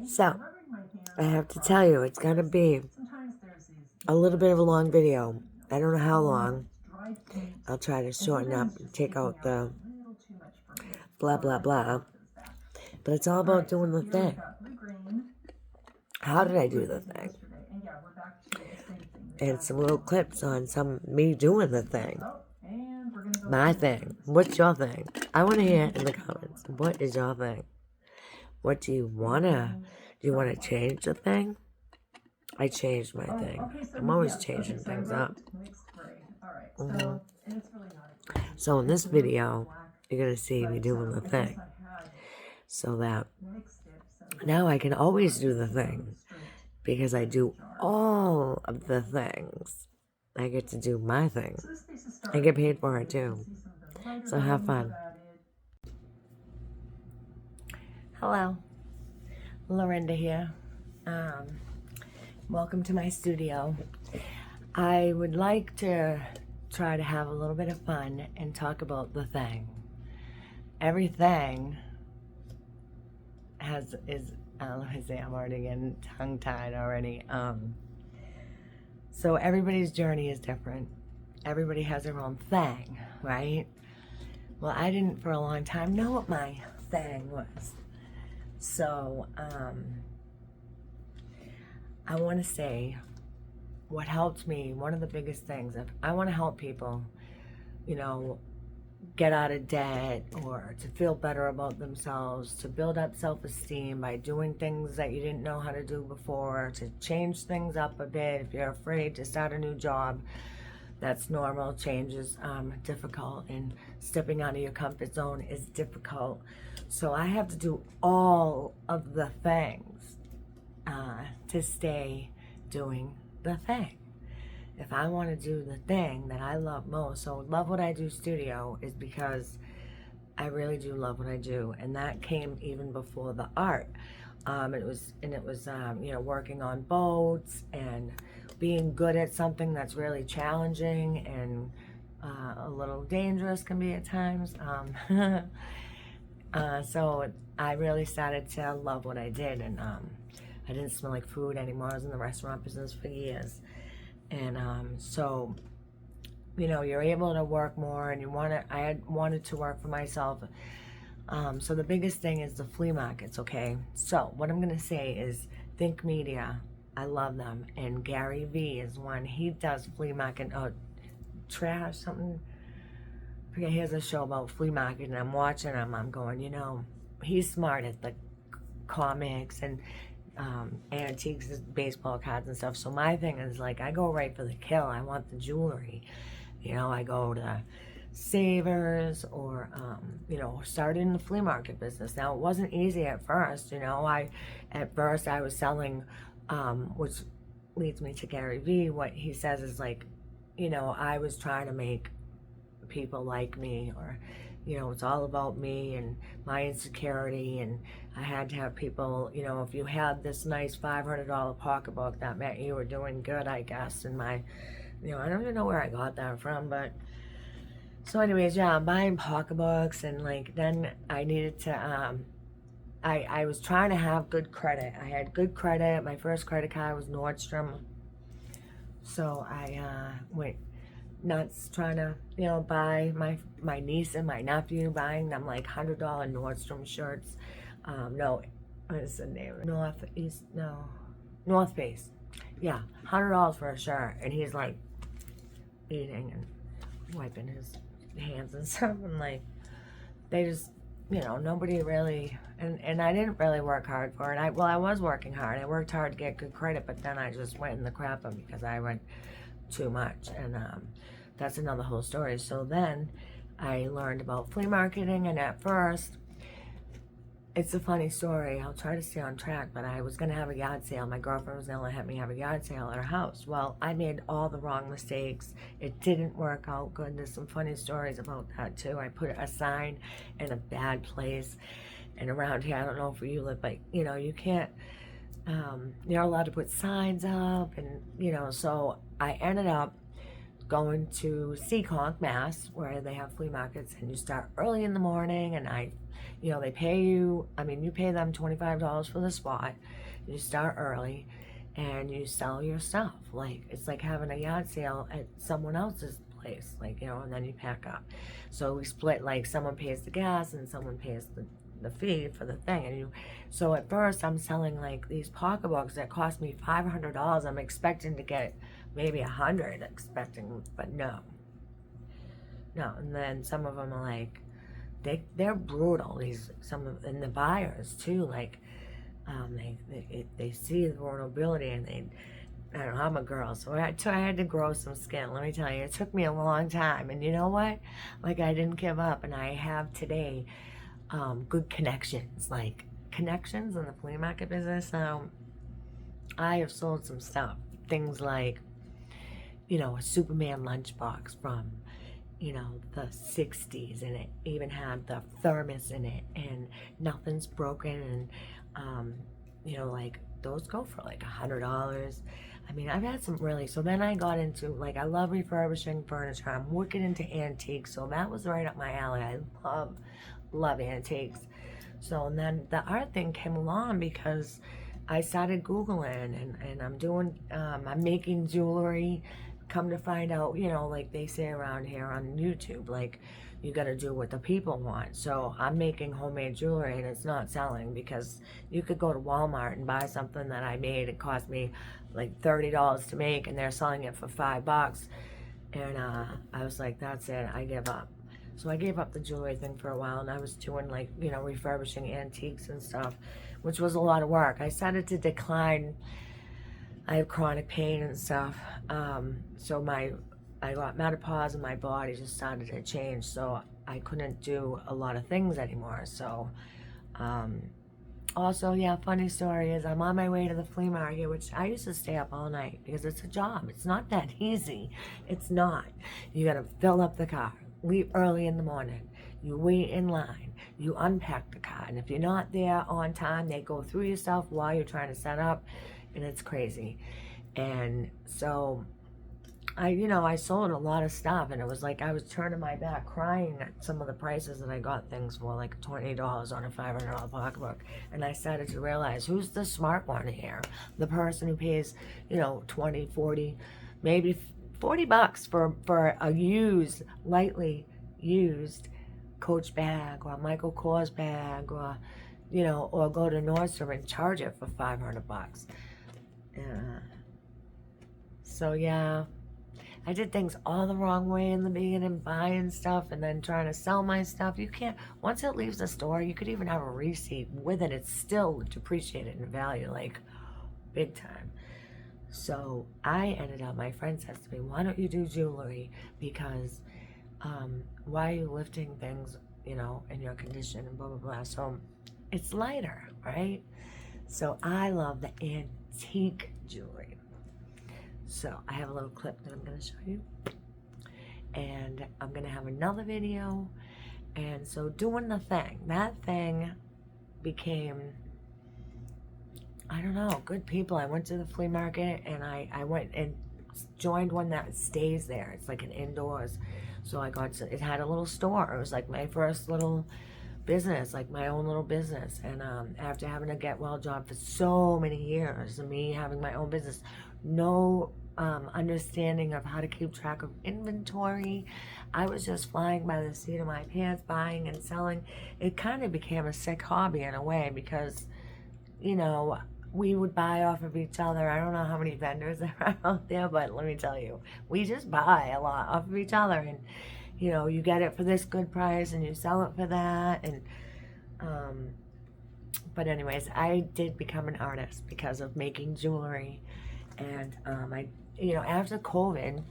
So, I have to tell you, it's going to be a little bit of a long video. I don't know how long. I'll try to shorten up and take out the blah, blah, blah. But it's all about doing the thing. How did I do the thing? And some little clips on me doing the thing. My thing. What's your thing? I want to hear in the comments. What is your thing? What do you wanna? Do you want to change the thing? I changed my thing. I'm always changing things up. So in this video, you're gonna see me doing the thing, so that now I can always do the thing because I do all of the things. I get to do my thing. I get paid for it too. So have fun. Hello, Lorinda here. Welcome to my studio. I would like to try to have a little bit of fun and talk about the thing. Everything I'm already getting tongue-tied already. So everybody's journey is different. Everybody has their own thing, right? Well, I didn't for a long time know what my thing was. So, I want to say what helped me, one of the biggest things, if I want to help people, get out of debt or to feel better about themselves, to build up self-esteem by doing things that you didn't know how to do before, to change things up a bit. If you're afraid to start a new job, that's normal. Change is difficult, and stepping out of your comfort zone is difficult. So I have to do all of the things to stay doing the thing. If I want to do the thing that I love most, so Love What I Do Studio is because I really do love what I do, and that came even before the art. It was working on boats and being good at something that's really challenging and a little dangerous can be at times. So I really started to love what I did, and I didn't smell like food anymore. I was in the restaurant business for years. And so, you're able to work more, and I had wanted to work for myself. So the biggest thing is the flea markets, okay? So what I'm going to say is Think Media. I love them. And Gary Vee is one. He does flea market, trash, something. Okay, he has a show about flea market, and I'm watching him. I'm going, he's smart at the comics and antiques, baseball cards and stuff. So my thing is, like, I go right for the kill. I want the jewelry. I go to Savers or, started in the flea market business. Now, it wasn't easy at first. At first I was selling, which leads me to Gary Vee. What he says is, like, I was trying to make people like me, or it's all about me and my insecurity, and I had to have people, if you had this nice $500 pocketbook, that meant you were doing good, I guess. And I don't even know where I got that from, but so anyways, yeah, I'm buying pocketbooks, and then I needed to I was trying to have good credit. I had good credit. My first credit card was Nordstrom, so I went nuts trying to buy my niece and my nephew, buying them like $100 Nordstrom shirts. No, what is the name? North Face. Yeah, $100 for a shirt, and he's like eating and wiping his hands and stuff, and they just nobody really, and I didn't really work hard for it. I was working hard. I worked hard to get good credit, but then I just went in the crap because I went too much, and that's another whole story. So then I learned about flea marketing, and at first, it's a funny story. I'll try to stay on track, but I was going to have a yard sale. My girlfriend was going to let me have a yard sale at her house. Well, I made all the wrong mistakes. It didn't work out good. There's some funny stories about that too. I put a sign in a bad place, and around here, I don't know if you live, but you can't, you're not allowed to put signs up, and so I ended up going to Seekonk, Mass, where they have flea markets, and you start early in the morning, and they pay you, you pay them $25 for the spot. You start early, and you sell your stuff. Like, it's like having a yard sale at someone else's place, and then you pack up. So we split, like, someone pays the gas, and someone pays the fee for the thing. So at first I'm selling like these pocketbooks that cost me $500. I'm expecting to get maybe 100, but no. And then some of them are like, they're brutal. And the buyers too, like, they see the vulnerability, and I don't know, I'm a girl, so I had to grow some skin. Let me tell you, it took me a long time, and you know what? Like, I didn't give up, and I have today good connections, like connections in the flea market business. I have sold some stuff, things like, a Superman lunchbox from, the 60s, and it even had the thermos in it, and nothing's broken, and, like, those go for like $100. I've had some really, so then I got into, like, I love refurbishing furniture. I'm working into antiques, so that was right up my alley. I love antiques. So, and then the art thing came along because I started Googling, and I'm making jewelry. Come to find out, like they say around here on YouTube, like, you got to do what the people want. So I'm making homemade jewelry, and it's not selling, because you could go to Walmart and buy something that I made. It cost me like $30 to make, and they're selling it for $5. And I was like, that's it, I give up. So I gave up the jewelry thing for a while, and I was doing, like, refurbishing antiques and stuff, which was a lot of work. I started to decline. I have chronic pain and stuff. So I got menopause, and my body just started to change. So I couldn't do a lot of things anymore. So, also, yeah, funny story is I'm on my way to the flea market, which I used to stay up all night because it's a job. It's not that easy. It's not. You got to fill up the car, leave early in the morning. You wait in line. You unpack the car. And if you're not there on time, they go through your stuff while you're trying to set up. And it's crazy. And so I sold a lot of stuff, and it was like I was turning my back crying at some of the prices that I got things for, like $20 on a $500 pocketbook. And I started to realize, who's the smart one here? The person who pays, 20, 40, maybe $40 for a lightly used Coach bag or Michael Kors bag, or go to Nordstrom and charge it for $500. So yeah, I did things all the wrong way in the beginning, buying stuff and then trying to sell my stuff. You can't, once it leaves the store, you could even have a receipt with it. It's still depreciated in value, like big time. So I ended up, my friend says to me, why don't you do jewelry? Because why are you lifting things, in your condition, and blah, blah, blah. So it's lighter, right? So I love the antique jewelry. So I have a little clip that I'm going to show you, and I'm going to have another video. And so doing that thing became, I don't know, good people. I went to the flea market, and I went and joined one that stays there. It's like an indoors. So it had a little store. It was like my first little business, like my own little business. And after having a Get Well job for so many years, and me having my own business, no understanding of how to keep track of inventory, I was just flying by the seat of my pants, buying and selling. It kind of became a sick hobby in a way, because we would buy off of each other. I don't know how many vendors there are out there, but let me tell you, we just buy a lot off of each other. And you get it for this good price, and you sell it for that. And but anyways, I did become an artist because of making jewelry. And after COVID,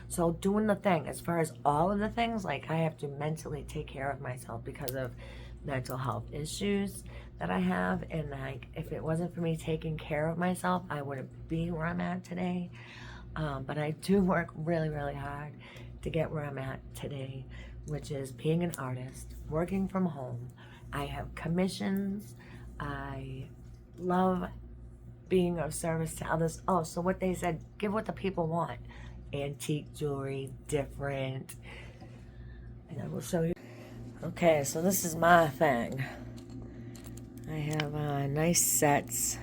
so doing the thing, as far as all of the things, like, I have to mentally take care of myself because of mental health issues that I have. And like, if it wasn't for me taking care of myself, I wouldn't be where I'm at today. But I do work really, really hard to get where I'm at today, which is being an artist, working from home. I have commissions. I love being of service to others. Oh, so what they said, give what the people want. antique jewelry, different. And I will show you. Okay, so this is my thing. I have nice sets.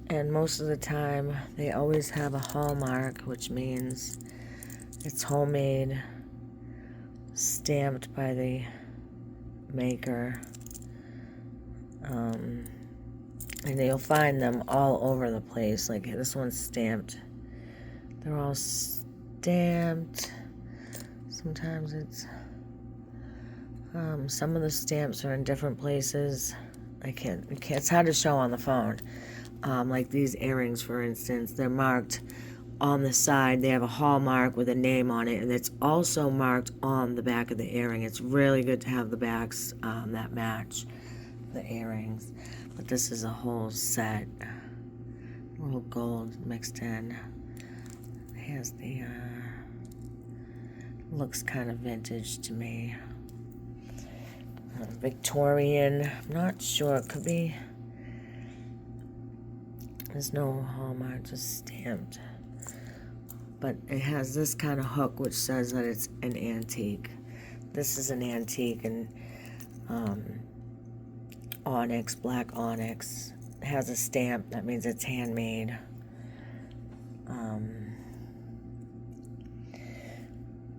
And most of the time, they always have a hallmark, which means it's homemade, stamped by the maker. And you'll find them all over the place. Like this one's stamped. They're all stamped. Sometimes it's some of the stamps are in different places. It's hard to show on the phone. Like these earrings, for instance, they're marked on the side. They have a hallmark with a name on it, and it's also marked on the back of the earring. It's really good to have the backs that match the earrings. But this is a whole set. A little gold mixed in. It has the, looks kind of vintage to me. Victorian, I'm not sure, it could be. There's no hallmark, just stamped. But it has this kind of hook which says that it's an antique. This is an antique, and onyx, black onyx. It has a stamp, that means it's handmade.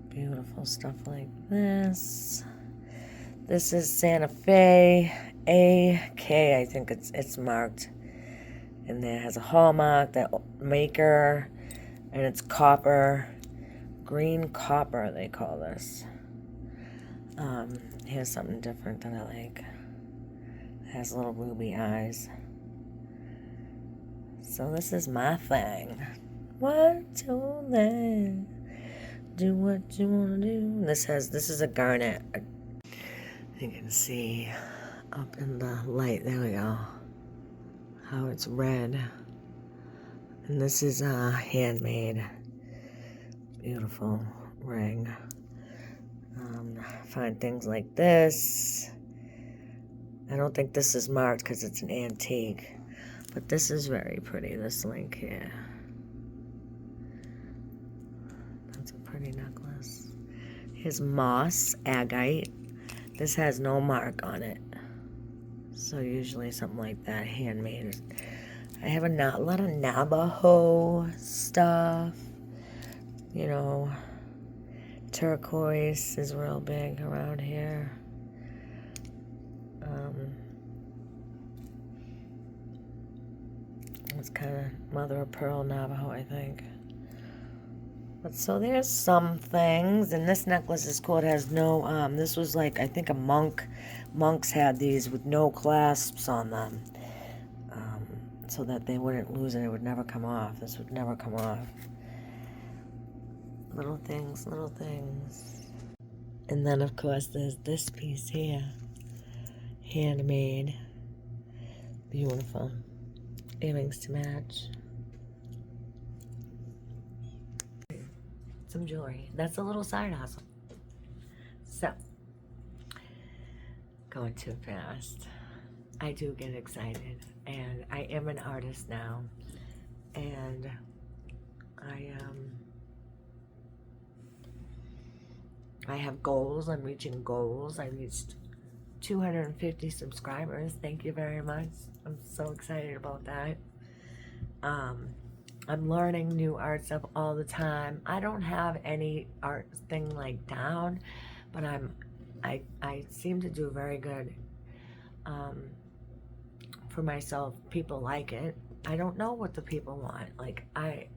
Beautiful stuff like this. This is Santa Fe AK, I think it's marked. And there has a hallmark, that maker, and it's copper, green copper they call this. Here's something different that I like. It has little ruby eyes. So this is my thing. What to then? Do what you want to do. This is a garnet. You can see up in the light, there we go, how it's red. And this is a handmade, beautiful ring. Find things like this. I don't think this is marked because it's an antique, but this is very pretty, this link here. That's a pretty necklace. Here's moss, agate. This has no mark on it. So usually something like that, handmade. I have a lot of Navajo stuff. You know, turquoise is real big around here. It's kind of mother of pearl Navajo, I think. But so there's some things, and this necklace is cool. It has no, this was like, I think a monk. Monks had these with no clasps on them, so that they wouldn't lose it. It would never come off. This would never come off. Little things, little things. And then, of course, there's this piece here. Handmade. Beautiful. Earrings to match. Some jewelry. That's a little side hustle. So, going too fast. I do get excited, and I am an artist now, and I have goals. I'm reaching goals. I reached 250 subscribers. Thank you very much. I'm so excited about that. I'm learning new art stuff all the time. I don't have any art thing like down, but I seem to do very good for myself. People like it. I don't know what the people want. Like I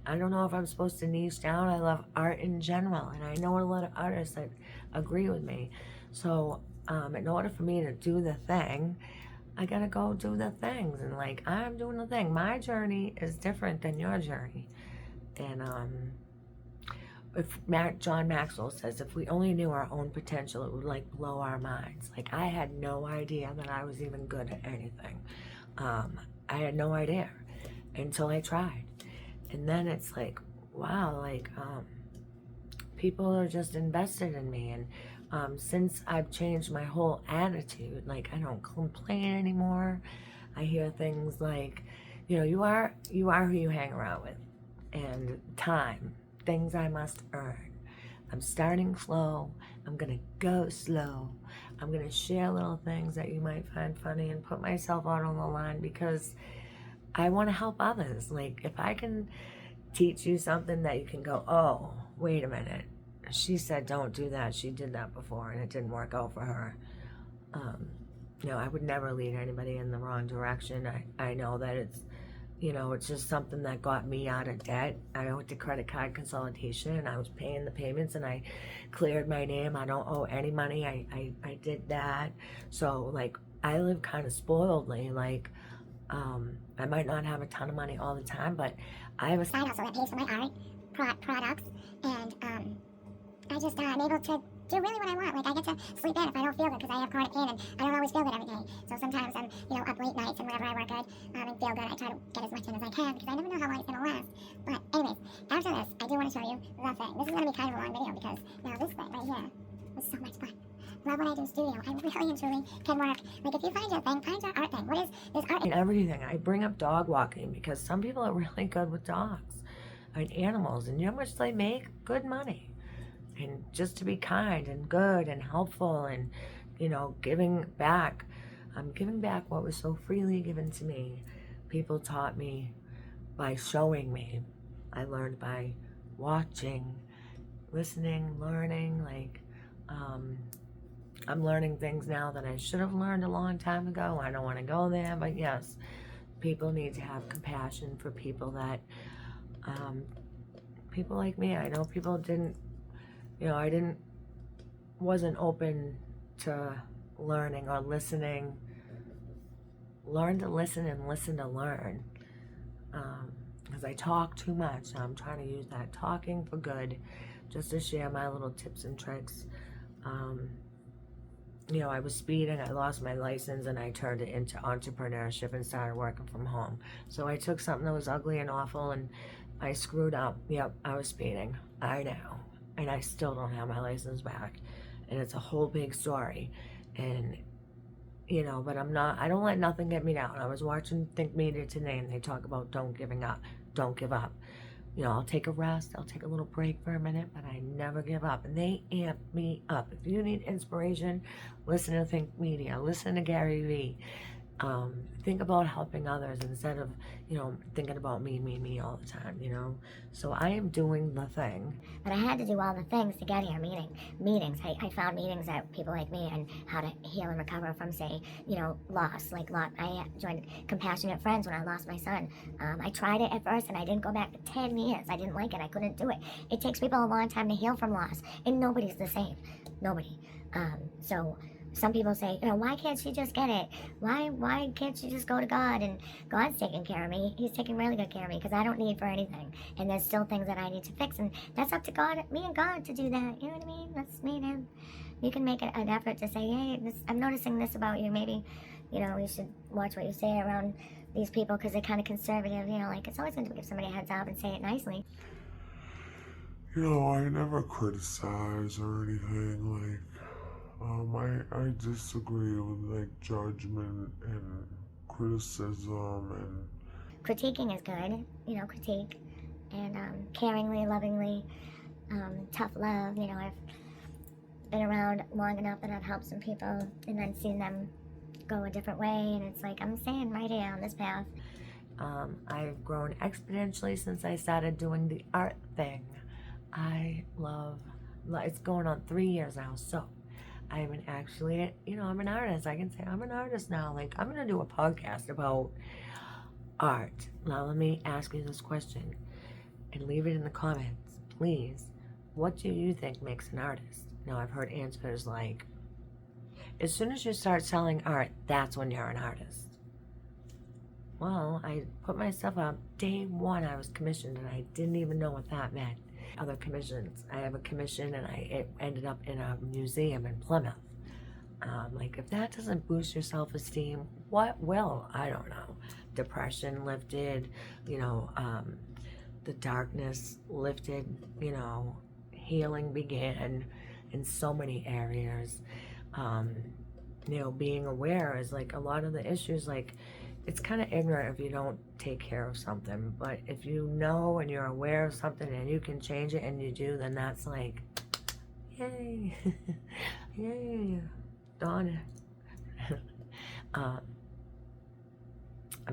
don't know if I'm supposed to niche down. I love art in general, and I know a lot of artists that agree with me. So in order for me to do the thing, I gotta go do the things, and like I'm doing the thing. My journey is different than your journey, and if John Maxwell says, if we only knew our own potential, it would like blow our minds. Like I had no idea that I was even good at anything. I had no idea until I tried, and then it's like, wow, like people are just invested in me, and since I've changed my whole attitude, like I don't complain anymore. I hear things like, you are who you hang around with. And time, things I must earn. I'm starting slow. I'm gonna go slow. I'm gonna share little things that you might find funny and put myself out on the line because I want to help others. Like, if I can teach you something that you can go, oh, wait a minute. She said don't do that. She did that before and it didn't work out for her. I would never lead anybody in the wrong direction. I know that it's just something that got me out of debt. I went to credit card consolidation and I was paying the payments and I cleared my name. I don't owe any money. I did that. So, like, I live kind of spoiledly. Like, I might not have a ton of money all the time, but I have a side hustle that pays for my art products, and I just am able to do really what I want. Like, I get to sleep in if I don't feel good because I have chronic pain and I don't always feel good every day. So sometimes I'm, up late nights and whenever I work good and feel good, I try to get as much in as I can because I never know how long it's going to last. But anyways, after this, I do want to show you the thing. This is going to be kind of a long video because now this thing right here was so much fun. Love when I do studio. I really and truly can work. Like, if you find your thing, find your art thing. What is this art? And everything. I bring up dog walking because some people are really good with dogs and animals, and you know how much they make? Good money. And just to be kind and good and helpful and, giving back. I'm giving back what was so freely given to me. People taught me by showing me. I learned by watching, listening, learning. Like, I'm learning things now that I should have learned a long time ago. I don't want to go there, but yes, people need to have compassion for people that, people like me. I know people didn't, wasn't open to learning or listening. Learn to listen and listen to learn. Because I talk too much. So I'm trying to use that talking for good, just to share my little tips and tricks. I was speeding, I lost my license, and I turned it into entrepreneurship and started working from home. So I took something that was ugly and awful and I screwed up. Yep, I was speeding. I know. And I still don't have my license back. And it's a whole big story. And, but I don't let nothing get me down. I was watching Think Media today and they talk about don't give up. I'll take a rest, I'll take a little break for a minute, but I never give up. And they amp me up. If you need inspiration, listen to Think Media, listen to Gary Vee. Think about helping others instead of, thinking about me all the time, So I am doing the thing. But I had to do all the things to get here, meetings. I found meetings that people like me and how to heal and recover from, say, loss. I joined Compassionate Friends when I lost my son. I tried it at first and I didn't go back for 10 years. I didn't like it. I couldn't do it. It takes people a long time to heal from loss, and nobody's the same. Nobody. So some people say, why can't she just get it? Why can't she just go to God? And God's taking care of me. He's taking really good care of me because I don't need for anything. And there's still things that I need to fix. And that's up to God, me and God to do that. You know what I mean? That's me and him. You can make an effort to say, hey, I'm noticing this about you. Maybe, you should watch what you say around these people because they're kind of conservative. It's always good to give somebody a heads up and say it nicely. I never criticize or anything. I disagree with judgment and criticism and critiquing is good, critique and caringly, lovingly, tough love. I've been around long enough that I've helped some people and then seen them go a different way, and it's like I'm staying right here on this path. I've grown exponentially since I started doing the art thing. I love it's going on 3 years now, so I'm I'm an artist. I can say I'm an artist now. Like, I'm going to do a podcast about art. Now, let me ask you this question and leave it in the comments, please. What do you think makes an artist? Now, I've heard answers like, as soon as you start selling art, that's when you're an artist. Well, I put my stuff up. Day one, I was commissioned, and I didn't even know what that meant. Other commissions. I have a commission and it ended up in a museum in Plymouth. If that doesn't boost your self-esteem, what will? I don't know. Depression lifted, the darkness lifted, healing began in so many areas. Being aware is a lot of the issues, it's kind of ignorant if you don't take care of something. But if you know and you're aware of something and you can change it and you do, then that's like, yay, yay, Dawn. I'm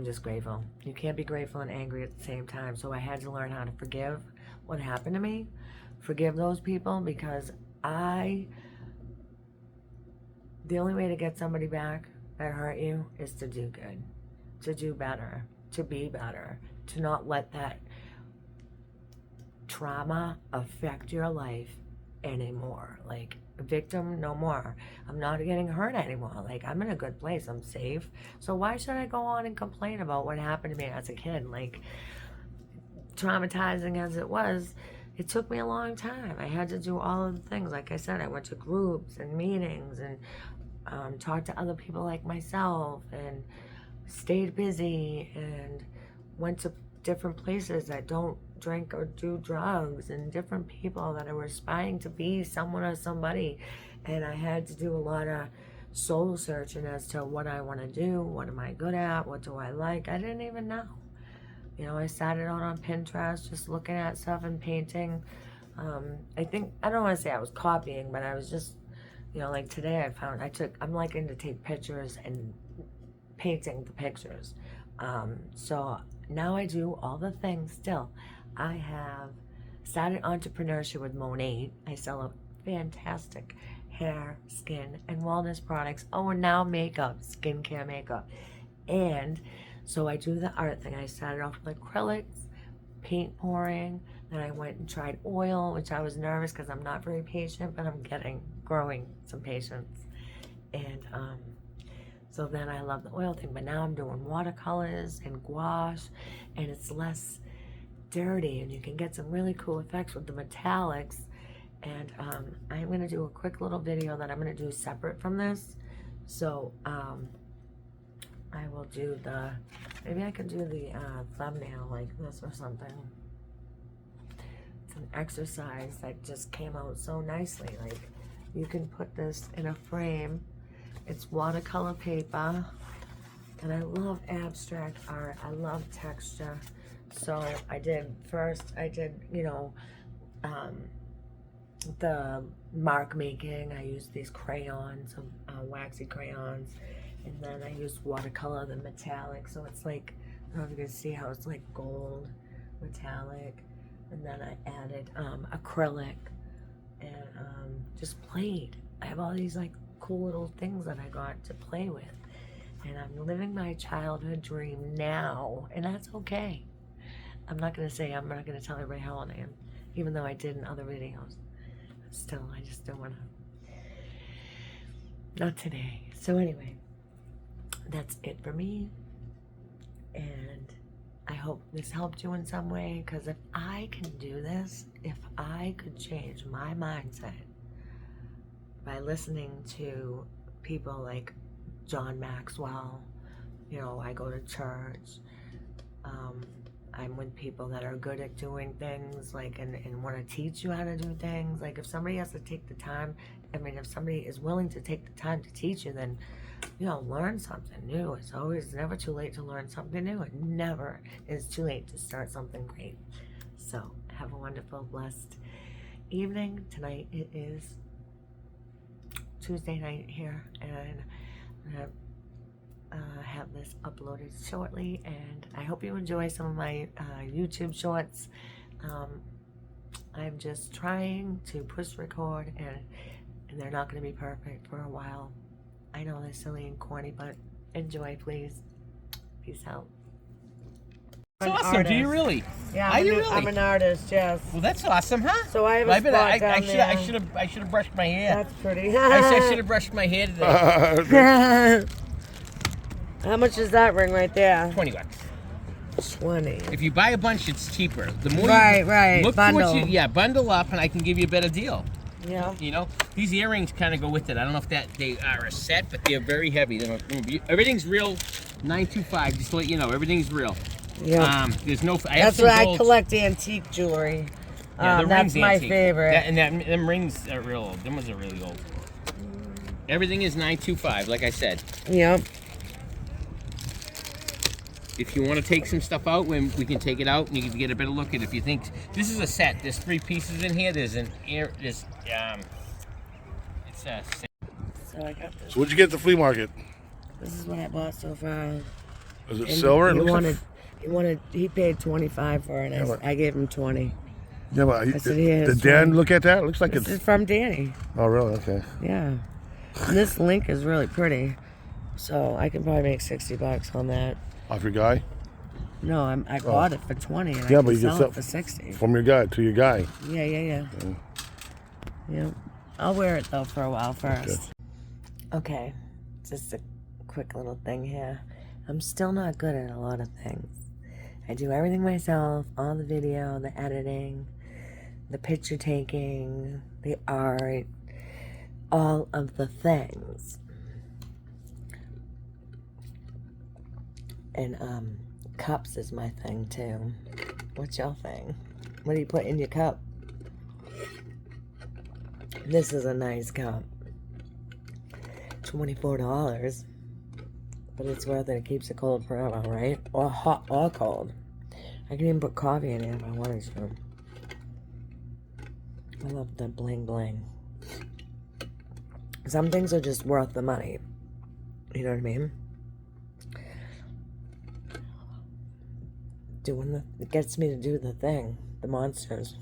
just grateful. You can't be grateful and angry at the same time. So I had to learn how to forgive what happened to me, forgive those people, because the only way to get somebody back that hurt you is to do good, to do better, to be better, to not let that trauma affect your life anymore. Like, victim no more. I'm not getting hurt anymore. Like, I'm in a good place. I'm safe. So why should I go on and complain about what happened to me as a kid? Like, traumatizing as it was, it took me a long time. I had to do all of the things. Like I said, I went to groups and meetings and talked to other people like myself and stayed busy and went to different places that don't drink or do drugs, and different people that are aspiring to be someone or somebody. And I had to do a lot of soul searching as to what I want to do, what am I good at, what do I like. I didn't even know. You know, I started out on Pinterest just looking at stuff and painting. I don't want to say I was copying, but I was just, you know, like today I'm liking to take pictures and painting the pictures. So now I do all the things still. I have started entrepreneurship with Monat. I sell a fantastic hair, skin, and wellness products. Oh, and now makeup, skincare makeup. And so I do the art thing. I started off with acrylics, paint pouring. Then I went and tried oil, which I was nervous because I'm not very patient, but I'm growing some patience. And so then I love the oil thing. But now I'm doing watercolors and gouache, and it's less dirty, and you can get some really cool effects with the metallics. And I'm going to do a quick little video that I'm going to do separate from this. So I will do maybe I can do the thumbnail like this or something. It's an exercise that just came out so nicely. Like, you can put this in a frame. It's watercolor paper, and I love abstract art. I love texture. So I did, you know, the mark making. I used these crayons, waxy crayons, and then I used watercolor, the metallic. So it's like, I don't know if you can see how it's like gold metallic. And then I added acrylic and just played. I have all these like cool little things that I got to play with. And I'm living my childhood dream now, and that's okay. I'm not going to tell everybody how old I am, even though I did in other videos. Still, I just don't want to. Not today. So anyway, that's it for me. And I hope this helped you in some way, because if I can do this, if I could change my mindset by listening to people like John Maxwell, you know, I go to church, I'm with people that are good at doing things, like, and want to teach you how to do things. Like, if somebody has to take the time, if somebody is willing to take the time to teach you, then, you know, learn something new. It's always never too late to learn something new. It never is too late to start something great. So, have a wonderful, blessed evening. Tonight it is Tuesday night here, and I'm going to have this uploaded shortly, and I hope you enjoy some of my YouTube shorts. I'm just trying to push record, and they're not going to be perfect for a while. I know they're silly and corny, but enjoy, please. Peace out. That's awesome. Do you really? Yeah, Are you really? I'm an artist, yes. Well, that's awesome, huh? So I have a spot down there. I should have brushed my hair. That's pretty. I should have brushed my hair today. How much is that ring right there? $20. 20. If you buy a bunch, it's cheaper. The more Right. Look Bundle. for what you bundle up, and I can give you a better deal. Yeah. You know, these earrings kind of go with it. I don't know if they are a set, but they're very heavy. Everything's real. 925. Just to let you know, everything's real. Yeah. There's no. That's why I collect antique jewelry. Yeah, the that's rings my antique. favorite. Them rings are real old. Them ones are really old. Everything is 925, like I said. Yep. if you want to take some stuff out, when we can take it out and you can get a better look at it. If you think this is a set, there's 3 pieces in here. There's an air. There's it's a. So I got this. So what'd you get at the flea market? This is what I bought so far. Is it And silver? It He looks wanted. He paid 25 for it. Yeah, but- I gave him 20. yeah, but I said, "Here, did it's Dan fine." look at that? It looks like This is it's. from Danny. Oh, really? Okay. Yeah. And this link is really pretty. So I can probably make $60 on that. Off your guy? No, I bought it for 20 and Yeah, I but can you can sell sell- it for 60. From your guy to your guy. Yeah. Yeah. I'll wear it though for a while first. Okay. Just a quick little thing here. I'm still not good at a lot of things. I do everything myself, all the video, the editing, the picture taking, the art, all of the things. And cups is my thing too. What's your thing? What do you put in your cup? This is a nice cup. $24. But it's worth it. It keeps it cold forever, right? Or hot or cold. I can even put coffee in it if I wanted to. I love the bling bling. Some things are just worth the money. You know what I mean? It gets me to do the thing. The monsters.